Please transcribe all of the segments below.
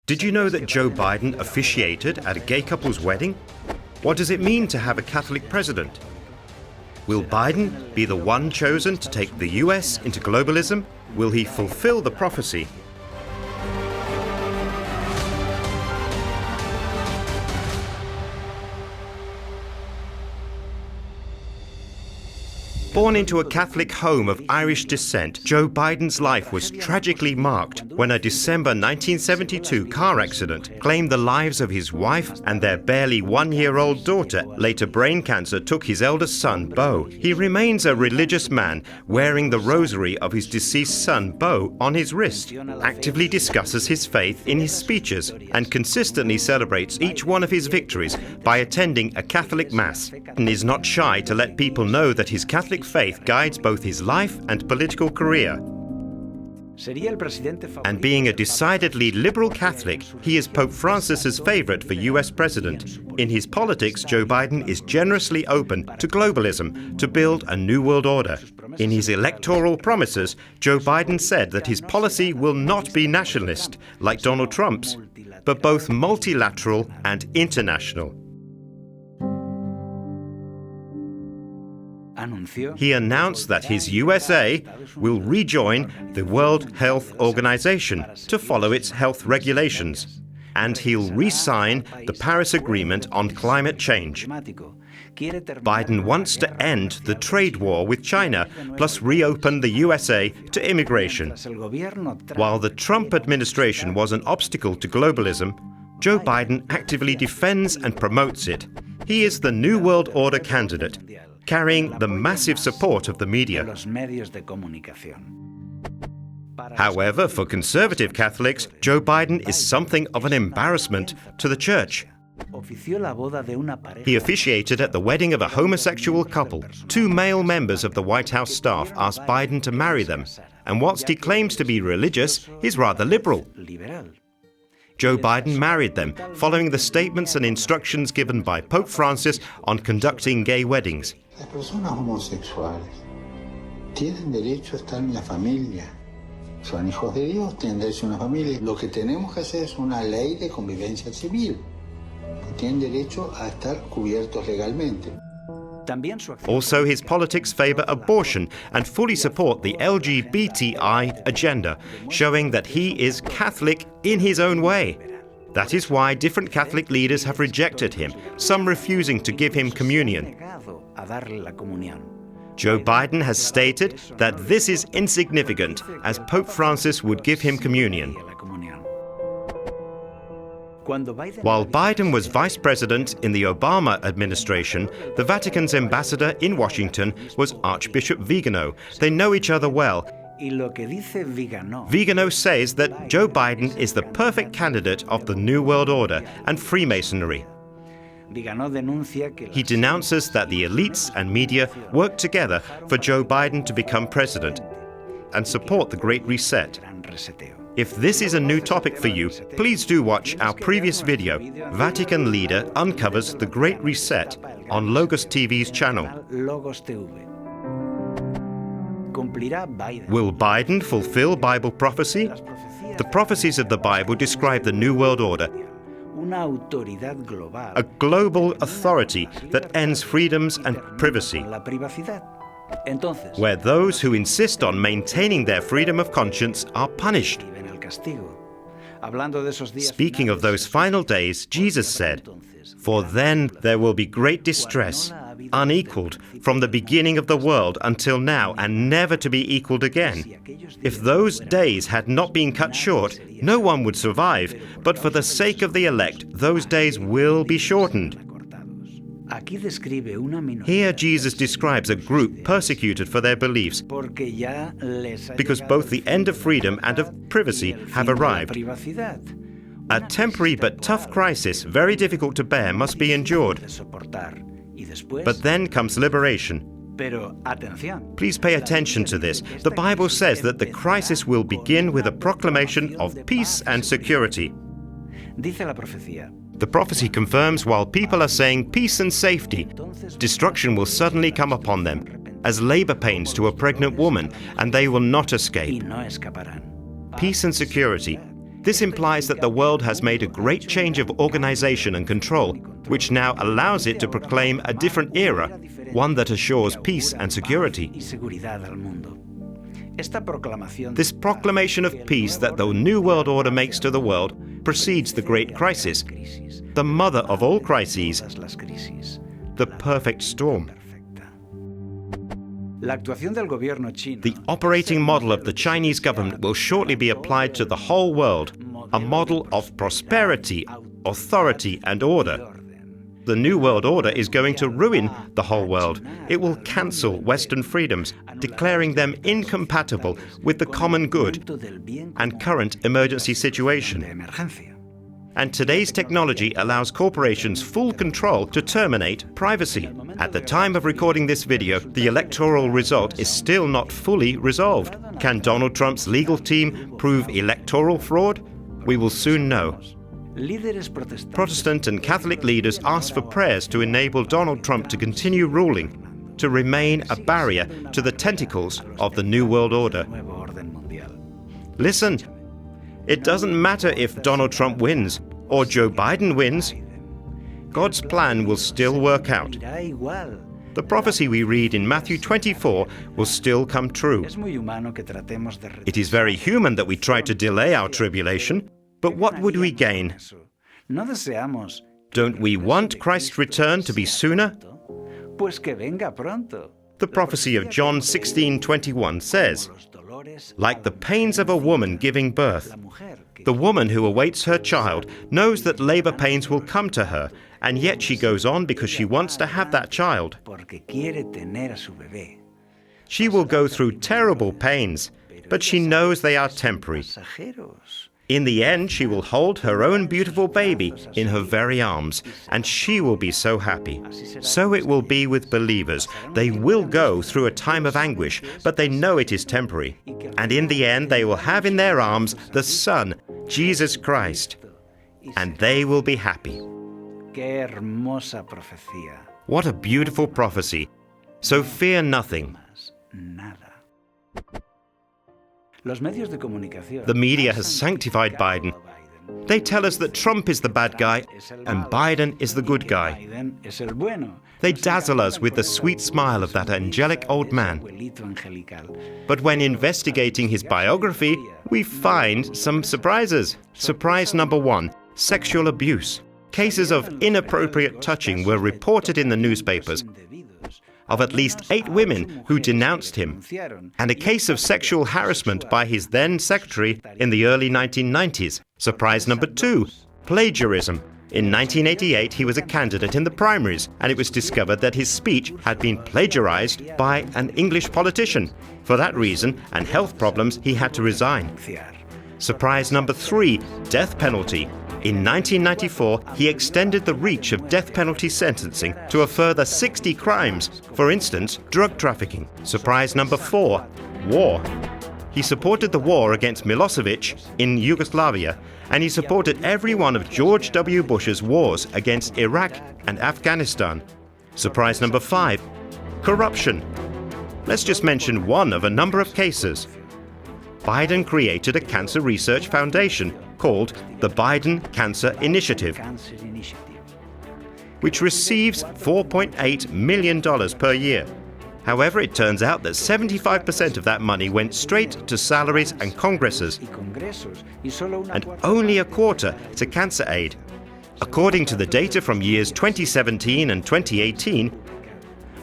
Did you know that Joe Biden officiated at a gay couple's wedding? What does it mean to have a Catholic president? Will Biden be the one chosen to take the US into globalism? Will he fulfill the prophecy? Born into a Catholic home of Irish descent, Joe Biden's life was tragically marked when a December 1972 car accident claimed the lives of his wife and their barely one-year-old daughter. Later, brain cancer took his eldest son, Beau. He remains a religious man, wearing the rosary of his deceased son, Beau, on his wrist, actively discusses his faith in his speeches, and consistently celebrates each one of his victories by attending a Catholic Mass, and is not shy to let people know that his Catholic faith guides both his life and political career. And being a decidedly liberal Catholic, he is Pope Francis's favorite for US president. In his politics, Joe Biden is generously open to globalism to build a new world order. In his electoral promises, Joe Biden said that his policy will not be nationalist, like Donald Trump's, but both multilateral and international. He announced that his USA will rejoin the World Health Organization to follow its health regulations, and he'll re-sign the Paris Agreement on climate change. Biden wants to end the trade war with China, plus reopen the USA to immigration. While the Trump administration was an obstacle to globalism, Joe Biden actively defends and promotes it. He is the New World Order candidate, carrying the massive support of the media. However, for conservative Catholics, Joe Biden is something of an embarrassment to the church. He officiated at the wedding of a homosexual couple. Two male members of the White House staff asked Biden to marry them, and whilst he claims to be religious, he's rather liberal. Joe Biden married them, following the statements and instructions given by Pope Francis on conducting gay weddings. Las personas homosexuales tienen derecho a estar en la familia. Son hijos de Dios, tienen derecho a una familia. Lo que tenemos que hacer es una ley de convivencia civil. Tienen derecho a estar cubiertos legalmente. Also, his politics favor abortion and fully support the LGBTI agenda, showing that he is Catholic in his own way. That is why different Catholic leaders have rejected him, some refusing to give him communion. Joe Biden has stated that this is insignificant, as Pope Francis would give him communion. While Biden was vice president in the Obama administration, the Vatican's ambassador in Washington was Archbishop Vigano. They know each other well. Vigano says that Joe Biden is the perfect candidate of the New World Order and Freemasonry. He denounces that the elites and media work together for Joe Biden to become president and support the Great Reset. If this is a new topic for you, please do watch our previous video, Vatican Leader Uncovers the Great Reset, on Logos TV's channel. Will Biden fulfill Bible prophecy? The prophecies of the Bible describe the New World Order, a global authority that ends freedoms and privacy, where those who insist on maintaining their freedom of conscience are punished. Speaking of those final days, Jesus said, "For then there will be great distress, unequaled from the beginning of the world until now, and never to be equaled again. If those days had not been cut short, no one would survive, but for the sake of the elect, those days will be shortened." Here Jesus describes a group persecuted for their beliefs, because both the end of freedom and of privacy have arrived. A temporary but tough crisis, very difficult to bear, must be endured. But then comes liberation. Please pay attention to this. The Bible says that the crisis will begin with a proclamation of peace and security. The prophecy confirms while people are saying peace and safety, destruction will suddenly come upon them, as labor pains to a pregnant woman, and they will not escape. Peace and security. This implies that the world has made a great change of organization and control, which now allows it to proclaim a different era, one that assures peace and security. This proclamation of peace that the New World Order makes to the world precedes the Great Crisis, the mother of all crises, the perfect storm. The operating model of the Chinese government will shortly be applied to the whole world, a model of prosperity, authority, and order. The New World Order is going to ruin the whole world. It will cancel Western freedoms, declaring them incompatible with the common good and current emergency situation. And today's technology allows corporations full control to terminate privacy. At the time of recording this video, the electoral result is still not fully resolved. Can Donald Trump's legal team prove electoral fraud? We will soon know. Protestant and Catholic leaders ask for prayers to enable Donald Trump to continue ruling, to remain a barrier to the tentacles of the New World Order. Listen, it doesn't matter if Donald Trump wins or Joe Biden wins. God's plan will still work out. The prophecy we read in Matthew 24 will still come true. It is very human that we try to delay our tribulation, but what would we gain? Don't we want Christ's return to be sooner? The prophecy of John 16:21 says, "Like the pains of a woman giving birth, the woman who awaits her child knows that labor pains will come to her, and yet she goes on because she wants to have that child. She will go through terrible pains, but she knows they are temporary. In the end, she will hold her own beautiful baby in her very arms, and she will be so happy. So it will be with believers. They will go through a time of anguish, but they know it is temporary. And in the end, they will have in their arms the Son, Jesus Christ, and they will be happy." What a beautiful prophecy. So fear nothing. The media has sanctified Biden. They tell us that Trump is the bad guy and Biden is the good guy. They dazzle us with the sweet smile of that angelic old man. But when investigating his biography, we find some surprises. Surprise number 1, sexual abuse. Cases of inappropriate touching were reported in the newspapers of at least 8 women who denounced him, and a case of sexual harassment by his then secretary in the early 1990s. Surprise number 2, plagiarism. In 1988, he was a candidate in the primaries, and it was discovered that his speech had been plagiarized by an English politician. For that reason and health problems, he had to resign. Surprise number 3, death penalty. In 1994, he extended the reach of death penalty sentencing to a further 60 crimes, for instance, drug trafficking. Surprise number 4, war. He supported the war against Milosevic in Yugoslavia, and he supported every one of George W. Bush's wars against Iraq and Afghanistan. Surprise number 5, corruption. Let's just mention one of a number of cases. Biden created a cancer research foundation called the Biden Cancer Initiative, which receives $4.8 million per year. However, it turns out that 75% of that money went straight to salaries and congresses, and only a quarter to cancer aid. According to the data from years 2017 and 2018,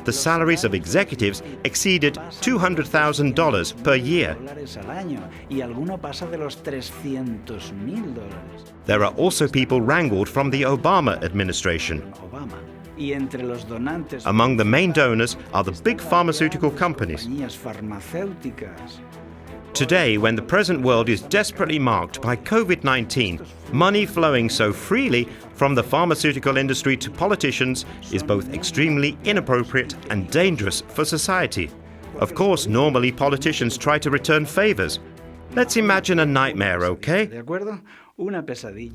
the salaries of executives exceeded $200,000 per year. There are also people wrangled from the Obama administration. Among the main donors are the big pharmaceutical companies. Today, when the present world is desperately marked by COVID-19, money flowing so freely from the pharmaceutical industry to politicians is both extremely inappropriate and dangerous for society. Of course, normally politicians try to return favors. Let's imagine a nightmare, okay?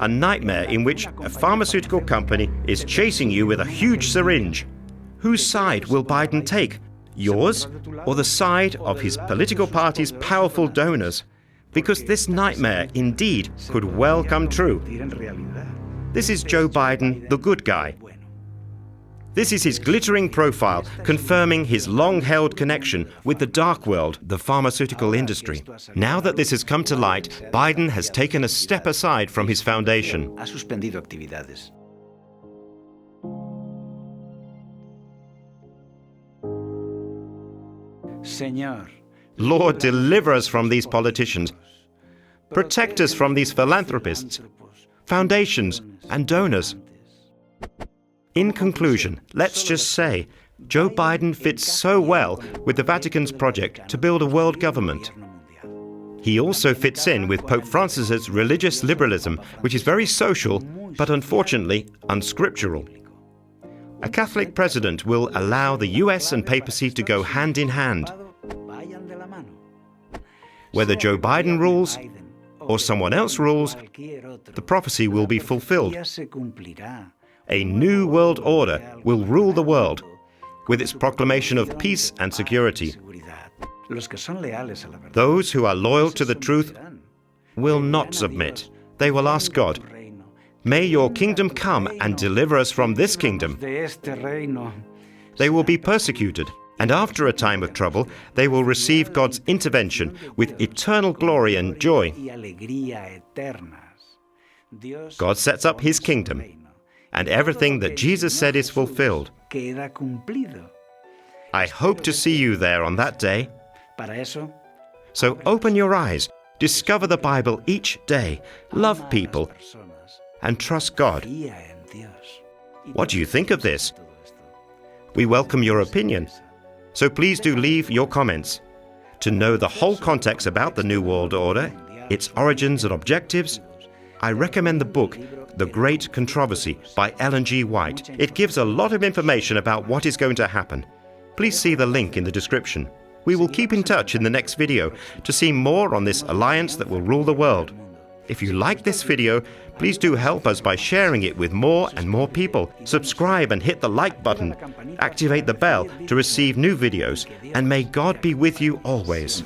A nightmare in which a pharmaceutical company is chasing you with a huge syringe. Whose side will Biden take? Yours or the side of his political party's powerful donors? because this nightmare indeed could well come true. This is Joe Biden, the good guy. This is his glittering profile, confirming his long-held connection with the dark world, the pharmaceutical industry. Now that this has come to light, Biden has taken a step aside from his foundation. Lord, deliver us from these politicians. Protect us from these philanthropists, foundations, and donors. In conclusion, let's just say, Joe Biden fits so well with the Vatican's project to build a world government. He also fits in with Pope Francis's religious liberalism, which is very social, but unfortunately unscriptural. A Catholic president will allow the US and papacy to go hand in hand. Whether Joe Biden rules or someone else rules, the prophecy will be fulfilled. A new world order will rule the world with its proclamation of peace and security. Those who are loyal to the truth will not submit. They will ask God, "May your kingdom come and deliver us from this kingdom." They will be persecuted, and after a time of trouble, they will receive God's intervention with eternal glory and joy. God sets up His kingdom, and everything that Jesus said is fulfilled. I hope to see you there on that day. So open your eyes, discover the Bible each day, love people, and trust God. What do you think of this? We welcome your opinion, so please do leave your comments. To know the whole context about the New World Order, its origins and objectives, I recommend the book The Great Controversy by Ellen G. White. It gives a lot of information about what is going to happen. Please see the link in the description. We will keep in touch in the next video to see more on this alliance that will rule the world. If you like this video, please do help us by sharing it with more and more people. Subscribe and hit the like button. Activate the bell to receive new videos. And may God be with you always.